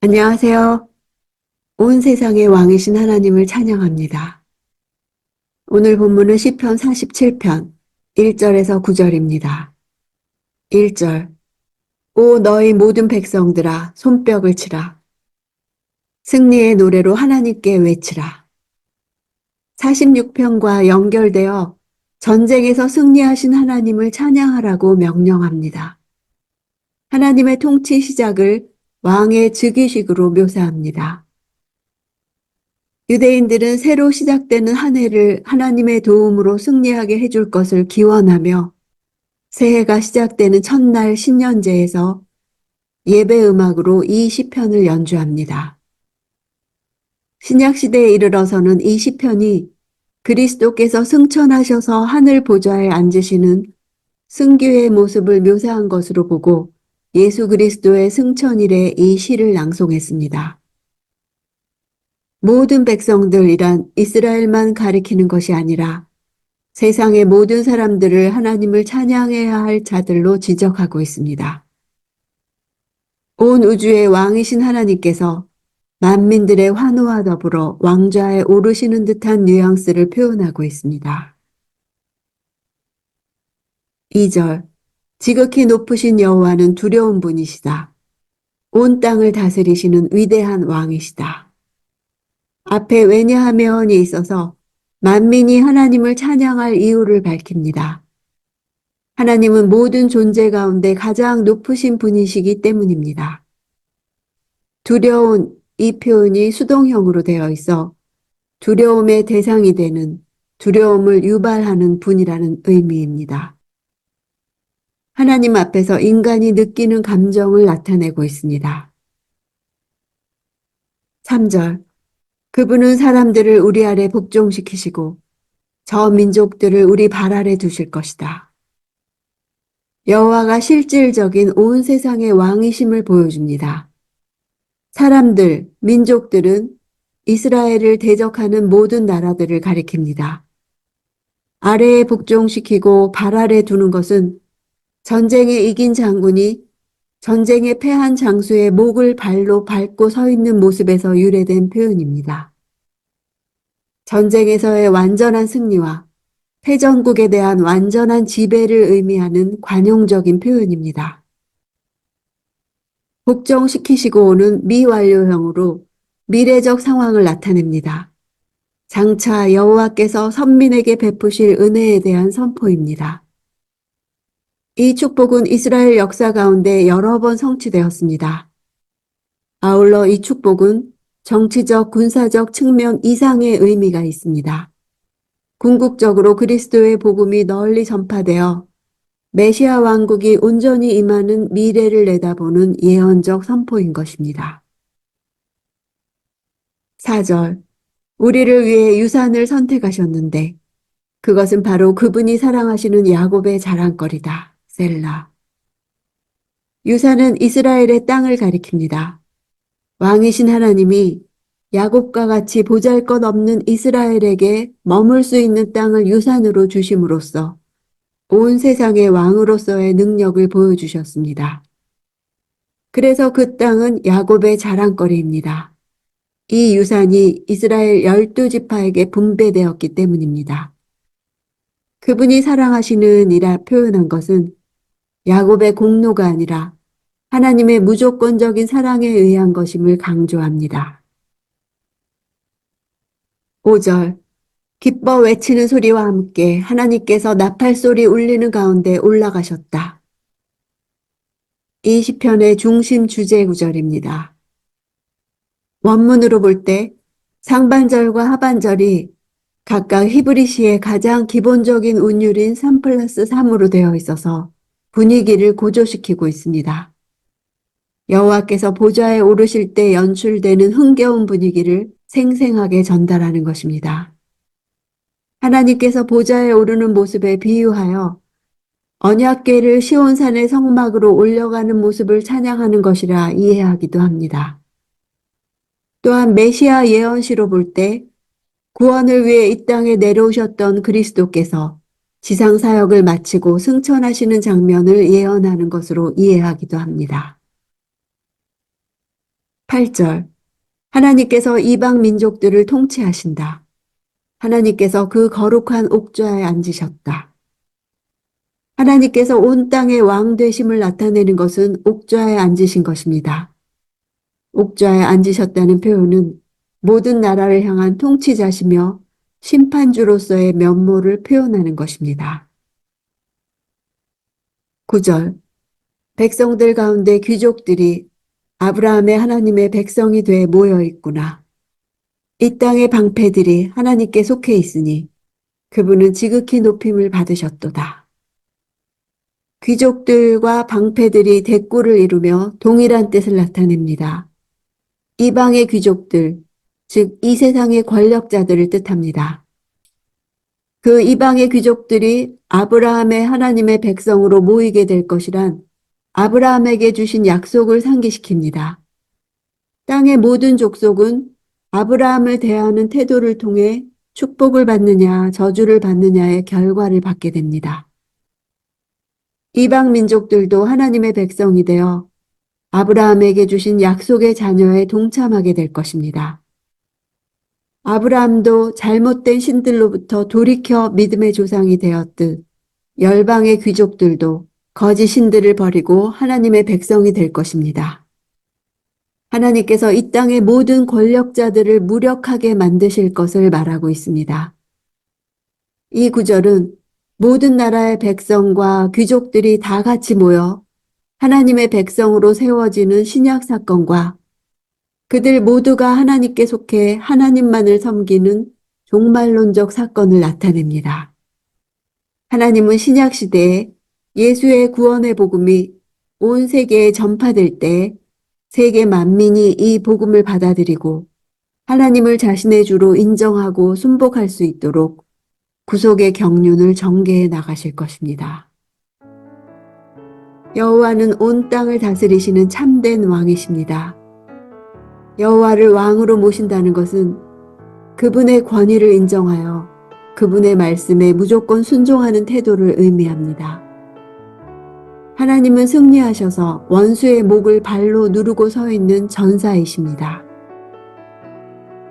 안녕하세요. 온 세상의 왕이신 하나님을 찬양합니다. 오늘 본문은 시편 47편 1절에서 9절입니다. 1절 오 너희 모든 백성들아 손뼉을 치라. 승리의 노래로 하나님께 외치라. 46편과 연결되어 전쟁에서 승리하신 하나님을 찬양하라고 명령합니다. 하나님의 통치 시작을 왕의 즉위식으로 묘사합니다. 유대인들은 새로 시작되는 한 해를 하나님의 도움으로 승리하게 해줄 것을 기원하며 새해가 시작되는 첫날 신년제에서 예배 음악으로 이 시편을 연주합니다. 신약시대에 이르러서는 이 시편이 그리스도께서 승천하셔서 하늘 보좌에 앉으시는 승규의 모습을 묘사한 것으로 보고 예수 그리스도의 승천일에 이 시를 낭송했습니다. 모든 백성들이란 이스라엘만 가리키는 것이 아니라 세상의 모든 사람들을 하나님을 찬양해야 할 자들로 지적하고 있습니다. 온 우주의 왕이신 하나님께서 만민들의 환호와 더불어 왕좌에 오르시는 듯한 뉘앙스를 표현하고 있습니다. 2절 지극히 높으신 여호와는 두려운 분이시다. 온 땅을 다스리시는 위대한 왕이시다. 앞에 왜냐하면이 있어서 만민이 하나님을 찬양할 이유를 밝힙니다. 하나님은 모든 존재 가운데 가장 높으신 분이시기 때문입니다. 두려운 이 표현이 수동형으로 되어 있어 두려움의 대상이 되는 두려움을 유발하는 분이라는 의미입니다. 하나님 앞에서 인간이 느끼는 감정을 나타내고 있습니다. 3절 그분은 사람들을 우리 아래 복종시키시고 저 민족들을 우리 발 아래 두실 것이다. 여호와가 실질적인 온 세상의 왕이심을 보여줍니다. 사람들, 민족들은 이스라엘을 대적하는 모든 나라들을 가리킵니다. 아래에 복종시키고 발 아래 두는 것은 전쟁에 이긴 장군이 전쟁에 패한 장수의 목을 발로 밟고 서 있는 모습에서 유래된 표현입니다. 전쟁에서의 완전한 승리와 패전국에 대한 완전한 지배를 의미하는 관용적인 표현입니다. 복종시키시고 오는 미완료형으로 미래적 상황을 나타냅니다. 장차 여호와께서 선민에게 베푸실 은혜에 대한 선포입니다. 이 축복은 이스라엘 역사 가운데 여러 번 성취되었습니다. 아울러 이 축복은 정치적, 군사적 측면 이상의 의미가 있습니다. 궁극적으로 그리스도의 복음이 널리 전파되어 메시아 왕국이 온전히 임하는 미래를 내다보는 예언적 선포인 것입니다. 4절 우리를 위해 유산을 선택하셨는데 그것은 바로 그분이 사랑하시는 야곱의 자랑거리다. 셀라. 유산은 이스라엘의 땅을 가리킵니다. 왕이신 하나님이 야곱과 같이 보잘것없는 이스라엘에게 머물 수 있는 땅을 유산으로 주심으로써 온 세상의 왕으로서의 능력을 보여주셨습니다. 그래서 그 땅은 야곱의 자랑거리입니다. 이 유산이 이스라엘 12지파에게 분배되었기 때문입니다. 그분이 사랑하시는 이라 표현한 것은 야곱의 공로가 아니라 하나님의 무조건적인 사랑에 의한 것임을 강조합니다. 5절 기뻐 외치는 소리와 함께 하나님께서 나팔소리 울리는 가운데 올라가셨다. 이 시편의 중심 주제 구절입니다. 원문으로 볼 때 상반절과 하반절이 각각 히브리시의 가장 기본적인 운율인 3+3으로 되어 있어서 분위기를 고조시키고 있습니다. 여호와께서 보좌에 오르실 때 연출되는 흥겨운 분위기를 생생하게 전달하는 것입니다. 하나님께서 보좌에 오르는 모습에 비유하여 언약궤를 시온산의 성막으로 올려가는 모습을 찬양하는 것이라 이해하기도 합니다. 또한 메시아 예언시로 볼 때 구원을 위해 이 땅에 내려오셨던 그리스도께서 지상 사역을 마치고 승천하시는 장면을 예언하는 것으로 이해하기도 합니다. 8절. 하나님께서 이방 민족들을 통치하신다. 하나님께서 그 거룩한 옥좌에 앉으셨다. 하나님께서 온 땅의 왕 되심을 나타내는 것은 옥좌에 앉으신 것입니다. 옥좌에 앉으셨다는 표현은 모든 나라를 향한 통치자시며 심판주로서의 면모를 표현하는 것입니다. 9절. 백성들 가운데 귀족들이 아브라함의 하나님의 백성이 돼 모여 있구나. 이 땅의 방패들이 하나님께 속해 있으니 그분은 지극히 높임을 받으셨도다. 귀족들과 방패들이 대꾸를 이루며 동일한 뜻을 나타냅니다. 이방의 귀족들, 즉 이 세상의 권력자들을 뜻합니다. 그 이방의 귀족들이 아브라함의 하나님의 백성으로 모이게 될 것이란 아브라함에게 주신 약속을 상기시킵니다. 땅의 모든 족속은 아브라함을 대하는 태도를 통해 축복을 받느냐 저주를 받느냐의 결과를 받게 됩니다. 이방 민족들도 하나님의 백성이 되어 아브라함에게 주신 약속의 자녀에 동참하게 될 것입니다. 아브라함도 잘못된 신들로부터 돌이켜 믿음의 조상이 되었듯 열방의 귀족들도 거짓 신들을 버리고 하나님의 백성이 될 것입니다. 하나님께서 이 땅의 모든 권력자들을 무력하게 만드실 것을 말하고 있습니다. 이 구절은 모든 나라의 백성과 귀족들이 다 같이 모여 하나님의 백성으로 세워지는 신약 사건과 그들 모두가 하나님께 속해 하나님만을 섬기는 종말론적 사건을 나타냅니다. 하나님은 신약 시대에 예수의 구원의 복음이 온 세계에 전파될 때 세계 만민이 이 복음을 받아들이고 하나님을 자신의 주로 인정하고 순복할 수 있도록 구속의 경륜을 전개해 나가실 것입니다. 여호와는 온 땅을 다스리시는 참된 왕이십니다. 여호와를 왕으로 모신다는 것은 그분의 권위를 인정하여 그분의 말씀에 무조건 순종하는 태도를 의미합니다. 하나님은 승리하셔서 원수의 목을 발로 누르고 서 있는 전사이십니다.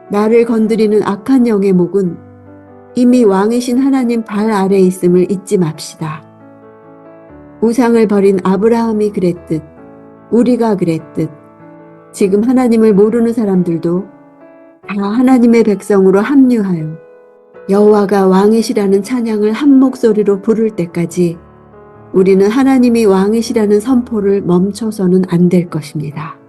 나를 건드리는 악한 영의 목은 이미 왕이신 하나님 발 아래에 있음을 잊지 맙시다. 우상을 버린 아브라함이 그랬듯 우리가 그랬듯 지금 하나님을 모르는 사람들도 다 하나님의 백성으로 합류하여 여호와가 왕이시라는 찬양을 한 목소리로 부를 때까지 우리는 하나님이 왕이시라는 선포를 멈춰서는 안 될 것입니다.